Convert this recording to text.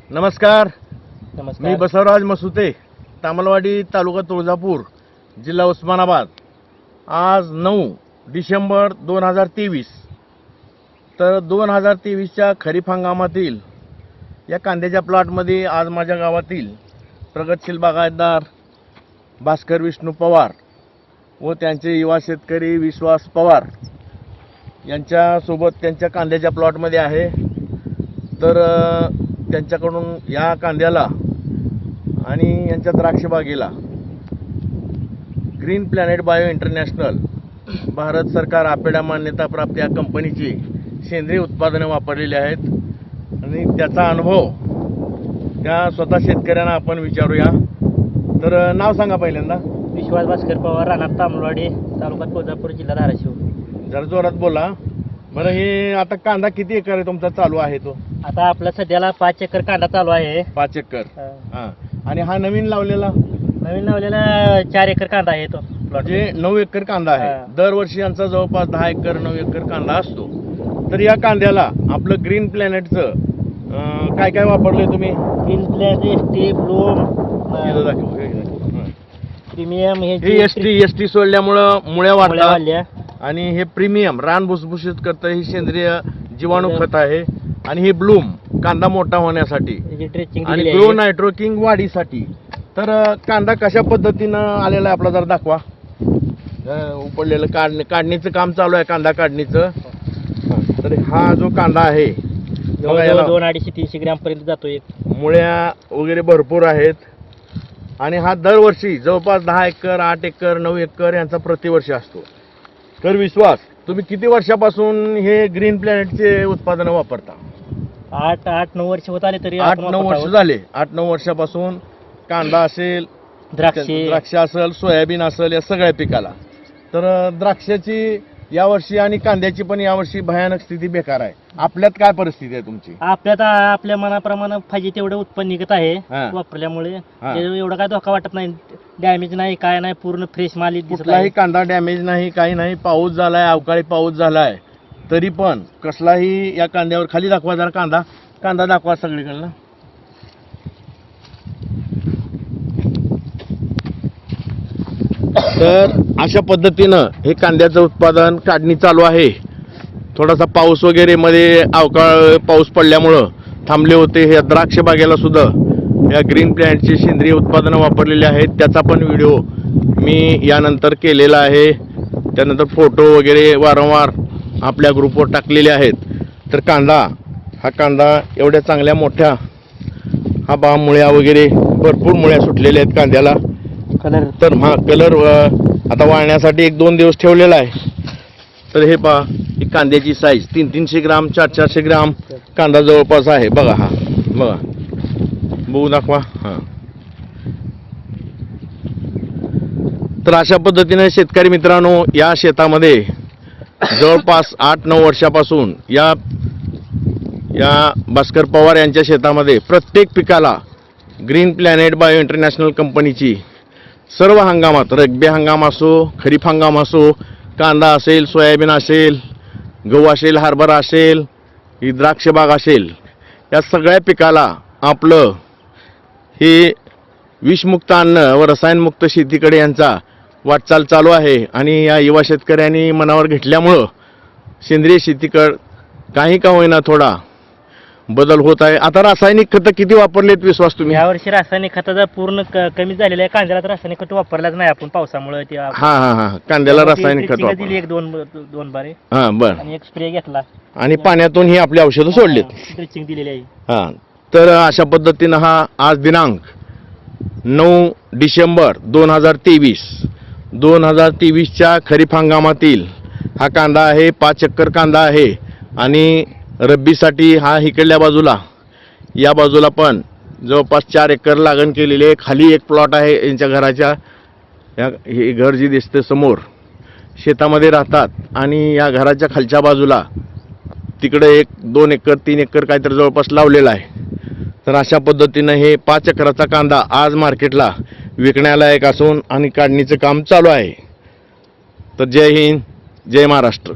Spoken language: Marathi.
नमस्कार. नमस्कार. मी बसवराज मसुते, तामलवाडी, तालुका तुळजापूर, जिल्हा उस्मानाबाद. आज 9 डिसेंबर 2023. तर 2023च्या खरीप हंगामातील या कांद्याच्या प्लॉटमध्ये आज माझ्या गावातील प्रगतशील बागायतदार भास्कर विष्णू पवार व त्यांचे युवा शेतकरी विश्वास पवार यांच्यासोबत त्यांच्या कांद्याच्या प्लॉटमध्ये आहे. तर त्यांच्याकडून या कांद्याला आणि यांच्या द्राक्षबागेला green planet bio international Bharat सरकार आपेडा मान्यताप्राप्त या कंपनीची सेंद्रिय उत्पादने वापरलेली आहेत आणि त्याचा अनुभव त्या स्वतः शेतकऱ्यांना आपण विचारूया. तर नाव सांगा पहिल्यांदा. विश्वास भास्कर पवार, राहणार तामलवाडी, तालुका तुळजापूर, जिल्हा धाराशिव. जरा जोरात बोला. बरं, हे आता कांदा किती एकर आहे तुमचा चालू आहे तो? आता आपला सध्याला 5 एकर कांदा चालू आहे. 5 एकर. हां. आणि हा नवीन लावलेला? नवीन लावलेला 4 एकर कांदा आहे तो प्लॉट. म्हणजे 9 एकर कांदा आहे. दरवर्षी यांचा जवळपास 10 एकर 9 एकर कांदा असतो. तर या कांद्याला आपलं ग्रीन प्लॅनेटचं काय काय वापरलंय तुम्ही? Green planet, ST, Bloom, premium. हे एसटी सोडल्यामुळं मुळ्या वाढतात वाढल्या. आणि हे प्रीमियम रान भुसभुशीत करतं. हे सेंद्रिय जीवाणू खत आहे. आणि हे ब्लूम कांदा मोठा होण्यासाठी आणि ग्रो नायट्रो किंग वाढीसाठी. तर कांदा कशा पद्धतीनं आलेला आहे आपला जरा दाखवा. उपडलेलं काढणीचं काम चालू आहे, कांदा काढणीचं. तर हा जो कांदा आहे 200-250-300 ग्रॅम पर्यंत जातो. एक मुळ्या वगैरे भरपूर आहेत. आणि हा दरवर्षी जवळपास 10 एकर 8 एकर 9 एकर यांचा प्रतिवर्षी असतो. तर विश्वास, तुम्ही किती वर्षापासून हे ग्रीन प्लॅनेटचे उत्पादनं वापरता? 8-9 वर्ष होत आले तरी. 8-9 वर्ष झाले. 8-9 वर्षापासून कांदा असेल, द्राक्ष असेल, सोयाबीन असेल, या सगळ्या पिकाला. तर द्राक्षाची यावर्षी आणि कांद्याची पण यावर्षी भयानक स्थिती बेकार आहे. आपल्यात काय परिस्थिती आहे तुमची? आपल्या मनाप्रमाणे पाहिजे तेवढं उत्पन्न निघत आहे वापरल्यामुळे. एवढा काय धोका वाटत नाही. डॅमेज नाही, काय नाही, पूर्ण फ्रेश माल. कुठलाही कांदा डॅमेज नाही, काही नाही. पाऊस झालाय, अवकाळी पाऊस झालाय, तरी पण कसलाही या कांद्यावर. खाली दाखवा जरा कांदा दाखवा सगळीकडनं. तर अशा पद्धतीनं हे कांद्याचं उत्पादन काढणी चालू आहे. थोडासा पाऊस वगैरे मध्ये अवकाळ पाऊस पडल्यामुळं थांबले होते. हे द्राक्ष बागेला सुद्धा या ग्रीन प्लॅनेटची सेंद्रिय उत्पादनं वापरलेली आहेत. त्याचा पण व्हिडिओ मी यानंतर केलेला आहे. त्यानंतर फोटो वगैरे वारंवार आपल्या ग्रुपवर टाकलेले आहेत. तर हा कांदा एवढ्या चांगल्या मोठ्या, हा मुळ्या वगैरे भरपूर मुळ्या सुटलेल्या आहेत कांद्याला. तर हा कलर आता वाळण्यासाठी 1-2 दिवस ठेवलेला आहे. तर हे पहा, ही कांद्याची साईज 300-300 ग्राम 400-400 ग्राम कांदा जवळपास आहे. बघा, हा बघा, बघू दाखवा. हां. तर अशा पद्धतीने शेतकरी मित्रांनो, या शेतामध्ये जवळपास 8-9 वर्षापासून या भास्कर पवार यांच्या शेतामध्ये प्रत्येक पिकाला ग्रीन प्लॅनेट बायो इंटरनॅशनल कंपनीची सर्व हंगामात, रब्बी हंगाम असो, खरीप हंगाम असो, कांदा असेल, सोयाबीन असेल, गहू असेल, हरभरा असेल, ही द्राक्ष बाग असेल, या सगळ्या पिकाला आपलं हे विषमुक्त अन्न व रसायनमुक्त शेतीकडे यांचा वाटचाल चालू आहे. आणि या युवा शेतकऱ्यांनी मनावर घेतल्यामुळं सेंद्रिय शेतीकडं काही का होईना थोडा बदल होत आहे. आता रासायनिक खतं किती वापरलेत विश्वास तुम्ही? यावर्षी रासायनिक खताचा पूर्ण कमी झालेला आहे. कांद्याला तर रासायनिक खत वापरलाच नाही आपण पावसामुळे. हा कांद्याला रासायनिक खत दिली 1-2 बारे. हा, बरं. आणि एक स्प्रे घेतला आणि पाण्यातून ही आपली औषधं सोडलीत. ड्रिचिंग दिलेली आहे. हा. तर अशा पद्धतीनं हा आज दिनांक 9 डिसेंबर 2023च्या खरीप हंगामातील हा कांदा आहे. 5 एकर कांदा आहे. आणि रब्बीसाठी हा इकडल्या बाजूला, या बाजूला पण जवळपास 4 एकर लागण केलेली आहे. खाली एक प्लॉट आहे यांच्या घराच्या. हे घर जे दिसते समोर, शेतामध्ये राहतात. आणि या घराच्या खालच्या बाजूला तिकडे 1-2 एकर 3 एकर काहीतरी जवळपास लावलेला आहे. तर अशा पद्धतीनं हे 5 एकराचा कांदा आज मार्केटला विकण्यालायक असून आणि काढणीचं काम चालू आहे. तर जय हिंद, जय महाराष्ट्र.